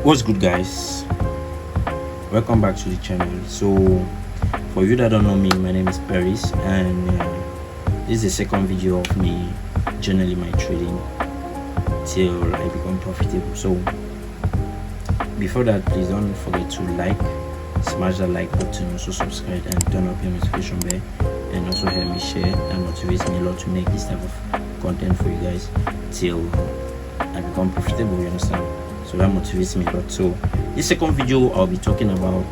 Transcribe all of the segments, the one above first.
What's good, guys? Welcome back to the channel. So for you that don't know me, my name is Paris, and this is the second video of me journaling my trading till I become profitable. So before that, please don't forget to smash that like button, also subscribe and turn up your notification bell, and also help me share. That motivates me a lot to make this type of content for you guys till I become profitable, you understand? So that motivates me a lot. So this second video, I'll be talking about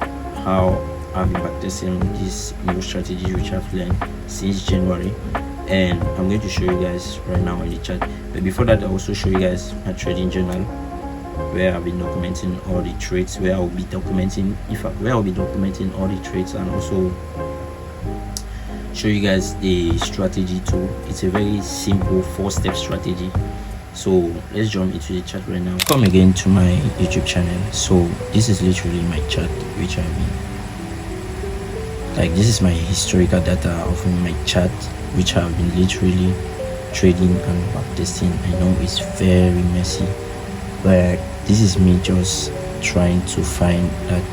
how I've been backtesting this new strategy which I've learned since January, and I'm going to show you guys right now in the chat. But before that, I'll also show you guys my trading journal where I've been documenting all the trades, where I'll be documenting all the trades, and also show you guys the strategy too. It's a very simple 4-step strategy. So let's jump into the chart right now. Come again to my YouTube channel. So this is literally my chart which I've been this is my historical data of my chart which I've been literally trading and backtesting. I know it's very messy, but this is me just trying to find that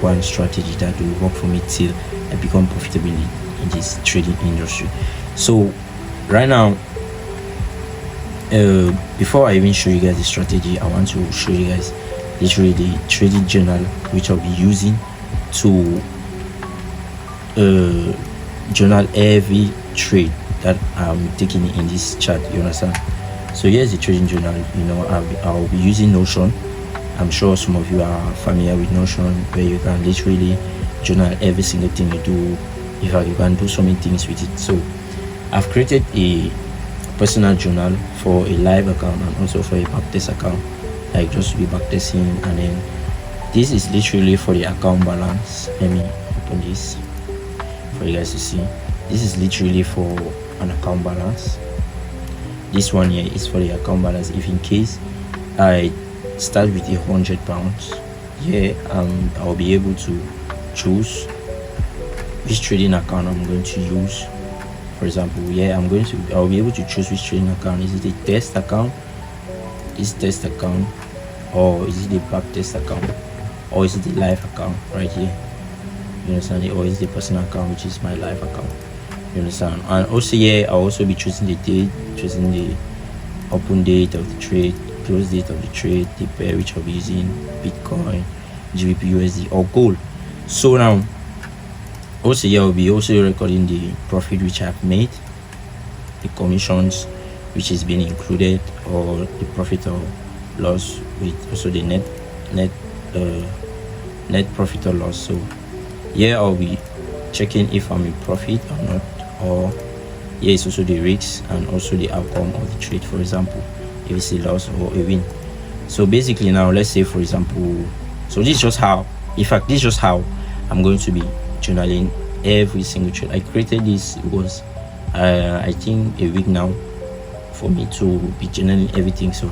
one strategy that will work for me till I become profitable in this trading industry. So right now, before I even show you guys the strategy, I want to show you guys literally the trading journal which I'll be using to journal every trade that I'm taking in this chart, you understand? So here's the trading journal. You know, I'll be using Notion. I'm sure some of you are familiar with Notion, where you can literally journal every single thing you do. In fact, you can do so many things with it. So I've created a personal journal for a live account and also for a backtest account, like just to be backtesting. And then this is literally for the account balance. Let me open this for you guys to see. This is literally for an account balance. This one here is for the account balance. If in case I start with £100, I'll be able to choose which trading account I'm going to use. For example, I'll be able to choose which trading account. Is it a test account, or is it the backtest account, or is it the live account right here? You understand it? Or is it the personal account, which is my live account? You understand? And also I'll also be choosing the date, choosing the open date of the trade, close date of the trade, the pair which I'll be using, Bitcoin, GBP USD, or gold. So now also I'll be also recording the profit which I've made, the commissions which is being included, or the profit or loss, with also the net profit or loss. So I'll be checking if I'm in profit or not, or it's also the risks and also the outcome of the trade. For example, if it's a loss or a win. So basically now, let's say for example, so this is just how I'm going to be journaling every single trade. I created this, it was I think a week now for me to be journaling everything. So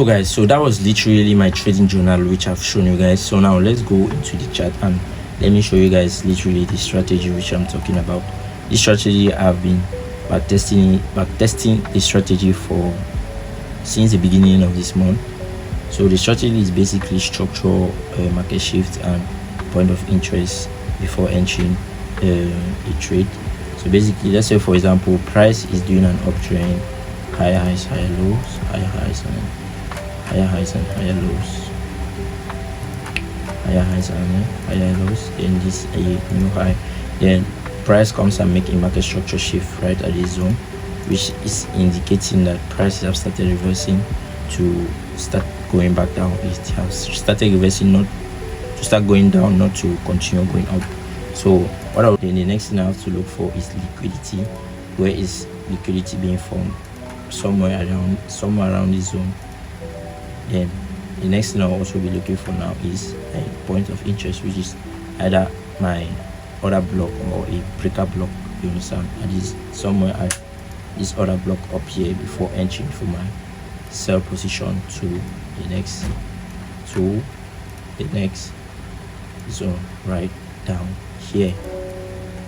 guys, so that was literally my trading journal which I've shown you guys. So now let's go into the chart and let me show you guys literally the strategy which I'm talking about. This strategy, I've been backtesting the strategy since the beginning of this month. So the strategy is basically structure, market shift, and point of interest before entering a trade. So basically, let's say for example, price is doing an uptrend, higher highs, higher lows, higher highs and higher lows, higher highs and higher lows. Then this a new high. Then price comes and make a market structure shift right at this zone, which is indicating that prices have started reversing to start going back down. It has started reversing, not to start going down, not to continue going up. So the next thing I have to look for is liquidity. Where is liquidity being formed? Somewhere around this zone. Then the next thing I'll also be looking for now is a point of interest, which is either my other block or a breaker block, you understand? And is somewhere at this other block up here before entering for my sell position to the next zone right down here.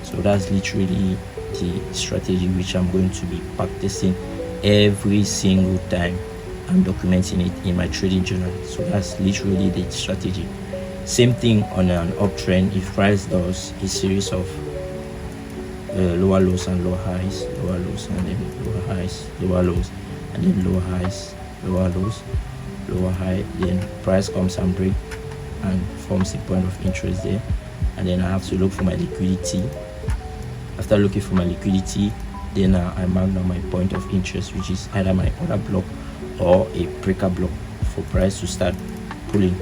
So that's literally the strategy which I'm going to be practicing every single time I'm documenting it in my trading journal. So that's literally the strategy. Same thing on an uptrend. If price does a series of lower lows and lower highs, lower lows and then lower highs, lower lows and then lower highs, lower lows, lower high, then price comes and break and forms a point of interest there, and then I have to look for my liquidity. After looking for my liquidity, then I mark down my point of interest, which is either my order block or a breaker block for price to start pulling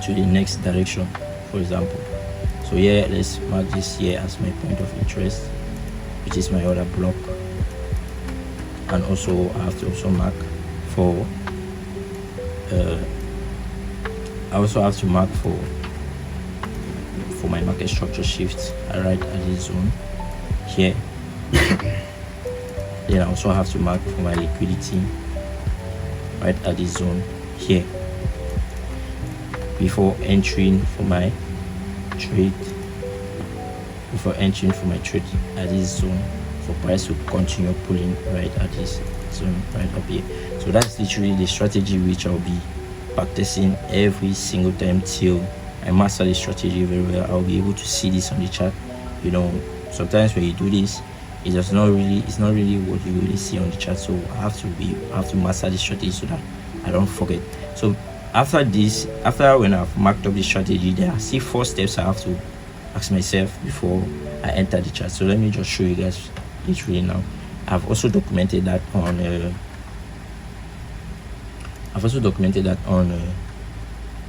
to the next direction, for example. So here, let's mark this here as my point of interest, which is my order block, and also I have to also mark for I also have to mark for my market structure shift right at this zone here. Then I also have to mark for my liquidity right at this zone here before entering for my trade at this zone for price to continue pulling right at this zone right up here. So that's literally the strategy which I'll be practicing every single time till I master the strategy very well. I'll be able to see this on the chart. You know, sometimes when you do this, it's not really what you really see on the chart. So I have to master the strategy so that I don't forget. So after when I've marked up the strategy, there are still 4 steps I have to ask myself before I enter the chart. So let me just show you guys literally now. I've also documented that on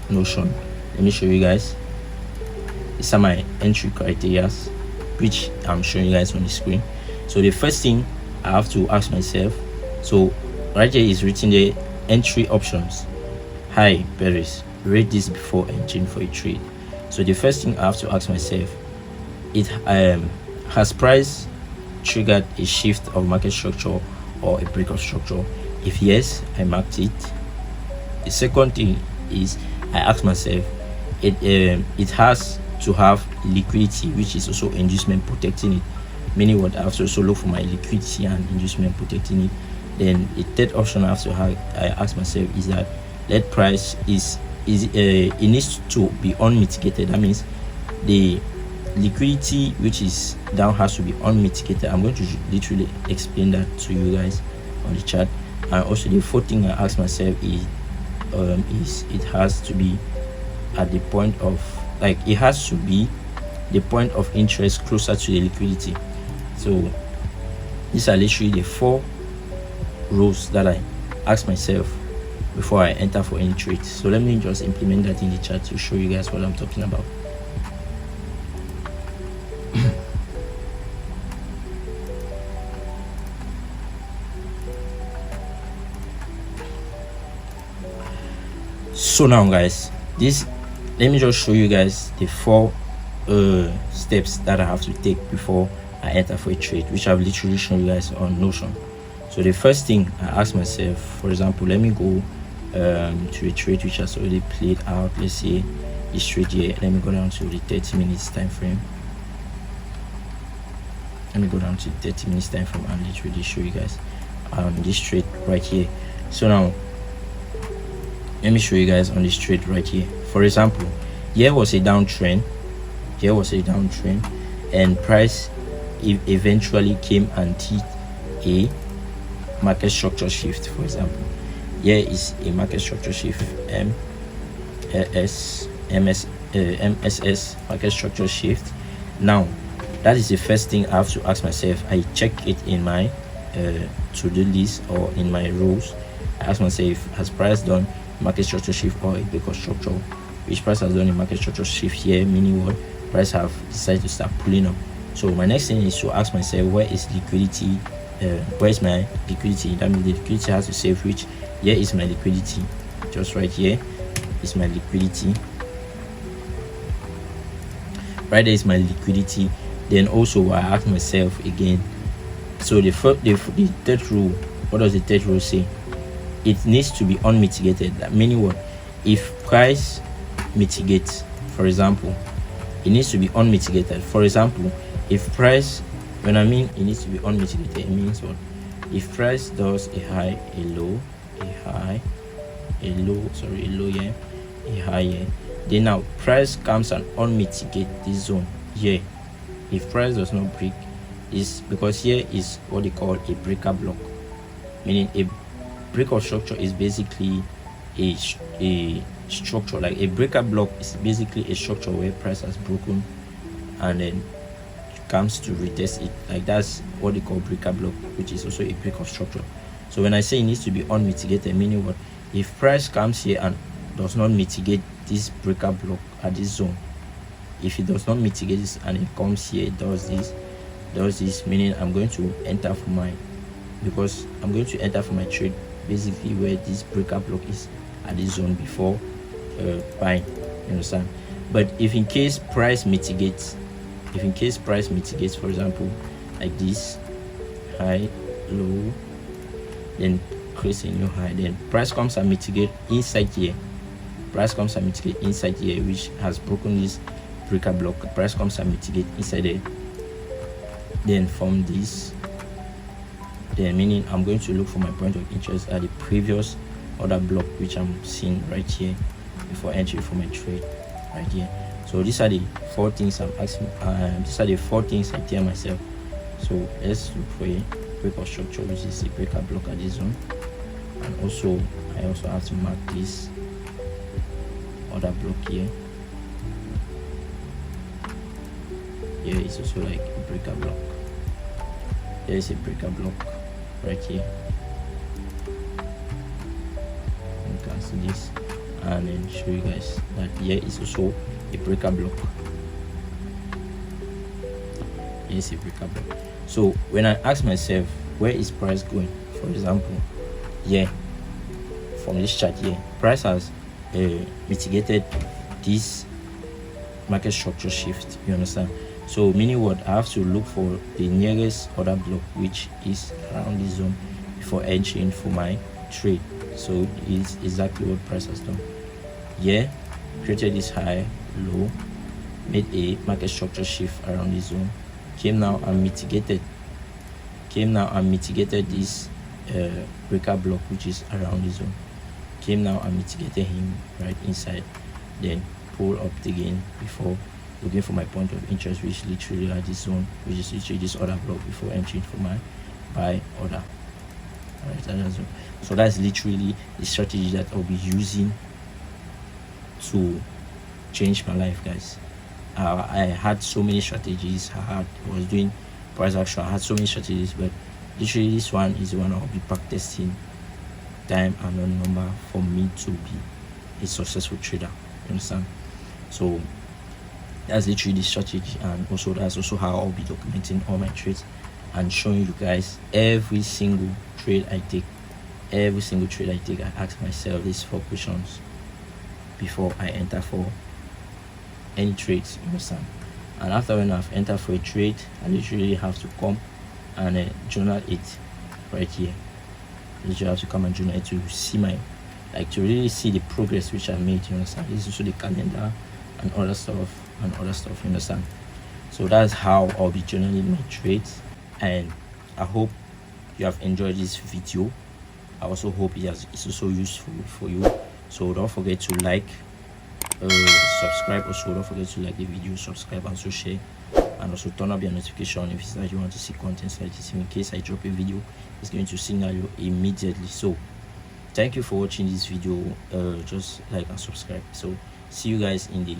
Notion. Let me show you guys. These are my entry criteria, which I'm showing you guys on the screen. So the first thing I have to ask myself, so right here is written the entry options. Hi Paris, rate this before entering for a trade. So the first thing I have to ask myself, has price triggered a shift of market structure or a break of structure? If yes, I marked it. The second thing is I ask myself, it has to have liquidity, which is also inducement protecting it. Meaning what, I have to also look for my liquidity and inducement protecting it. Then the third option I ask myself is that let price it needs to be unmitigated. That means the liquidity which is down has to be unmitigated. I'm going to literally explain that to you guys on the chart. And also the fourth thing I ask myself is it has to be at the point of, like, it has to be the point of interest closer to the liquidity. So these are literally the 4 rules that I ask myself before I enter for any trade. So let me just implement that in the chart to show you guys what I'm talking about. So now guys, let me just show you guys the 4 steps that I have to take before I enter for a trade, which I've literally shown you guys on Notion. So the first thing I ask myself, for example, let me go to a trade which has already played out. Let's say this trade here. Let me go down to the 30 minutes time frame. Let me go down to the 30 minutes time frame and literally show you guys this trade right here. So now let me show you guys on this trade right here. For example, here was a downtrend, and price eventually came and did a market structure shift. For example, here is a market structure shift, MSS market structure shift. Now that is the first thing I have to ask myself. I check it in my to-do list or in my rules. I ask myself, has price done market structure shift or a break of structure? Which price has done a market structure shift here, meaning what, price have decided to start pulling up. So my next thing is to ask myself, where is liquidity? Where is my liquidity? That means the liquidity has to save, which here is my liquidity, just right here is my liquidity. Right there is my liquidity. Then also I ask myself again, so the third rule, what does the third rule say? It needs to be unmitigated. That meaning what, if price mitigates, for example, it needs to be unmitigated. For example, if price, when I mean it needs to be unmitigated, it means what, if price does a high, a low, a high, a low, a low here, a high here. Then now price comes and unmitigate this zone here. If price does not break, is because here is what they call a breaker block, meaning a break of structure is basically a structure. Like a breaker block is basically a structure where price has broken and then comes to retest it. Like that's what they call breaker block, which is also a break of structure. So when I say it needs to be unmitigated, meaning what? If price comes here and does not mitigate this breaker block at this zone, if it does not mitigate this and it comes here, it does this, meaning I'm going to enter for my, because I'm going to enter for my trade basically where this breaker block is at this zone before buying, you understand? But if in case price mitigates, for example like this, high, low, then creates a new high, then price comes and mitigate inside here, which has broken this breaker block, price comes and mitigate inside there, then from this, then meaning I'm going to look for my point of interest at the previous order block which I'm seeing right here before entry for my trade right here. So these are the 4 things I'm asking, these are the 4 things I tell myself. So let's look for a break of structure, which is a breaker block at this zone, and also I also have to mark this other block here. Here is also like a breaker block. There is a breaker block right here. You can see this, and then show you guys that here is also a breaker block. Here is a breaker block. So when I ask myself where is price going, for example here from this chart here, price has mitigated this market structure shift, you understand? So meaning what? I have to look for the nearest order block which is around this zone before entering for my trade. So it's exactly what price has done. Yeah, created this high, low, made a market structure shift around this zone, came now and mitigated this breaker block which is around this zone, came now and mitigated him right inside, then pull up again before looking for my point of interest, which is literally at this zone, which is literally this order block before entering for my buy order. Alright, so that's literally the strategy that I'll be using to change my life, guys. I had so many strategies. I was doing price action, I had so many strategies, but literally this one is the one I'll be back testing time and number for me to be a successful trader, you understand? So that's literally the strategy, and also that's also how I'll be documenting all my trades and showing you guys every single trade I take. I ask myself these 4 questions before I enter for any trades, you understand? And after when I've entered for a trade, I literally have to come and journal it right here. Literally have to come and journal it to see my, like, to really see the progress which I made, you understand? This is also the calendar and other stuff, you understand? So that's how I'll be journaling my trades, and I hope you have enjoyed this video. I also hope it's also useful for you. So don't forget to like, subscribe. Also don't forget to like the video, subscribe, and also share, and also turn up your notification if it's that you want to see content like this. In case I drop a video, it's going to signal you immediately. So thank you for watching this video. Just like and subscribe. So see you guys in the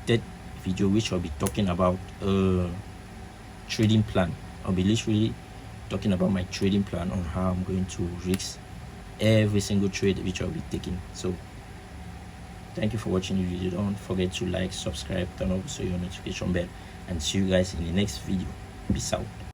3rd video, which I'll be talking about trading plan. I'll be literally talking about my trading plan on how I'm going to risk every single trade which I'll be taking. So thank you for watching the video. Don't forget to like, subscribe, turn on also your notification bell, and see you guys in the next video. Peace out.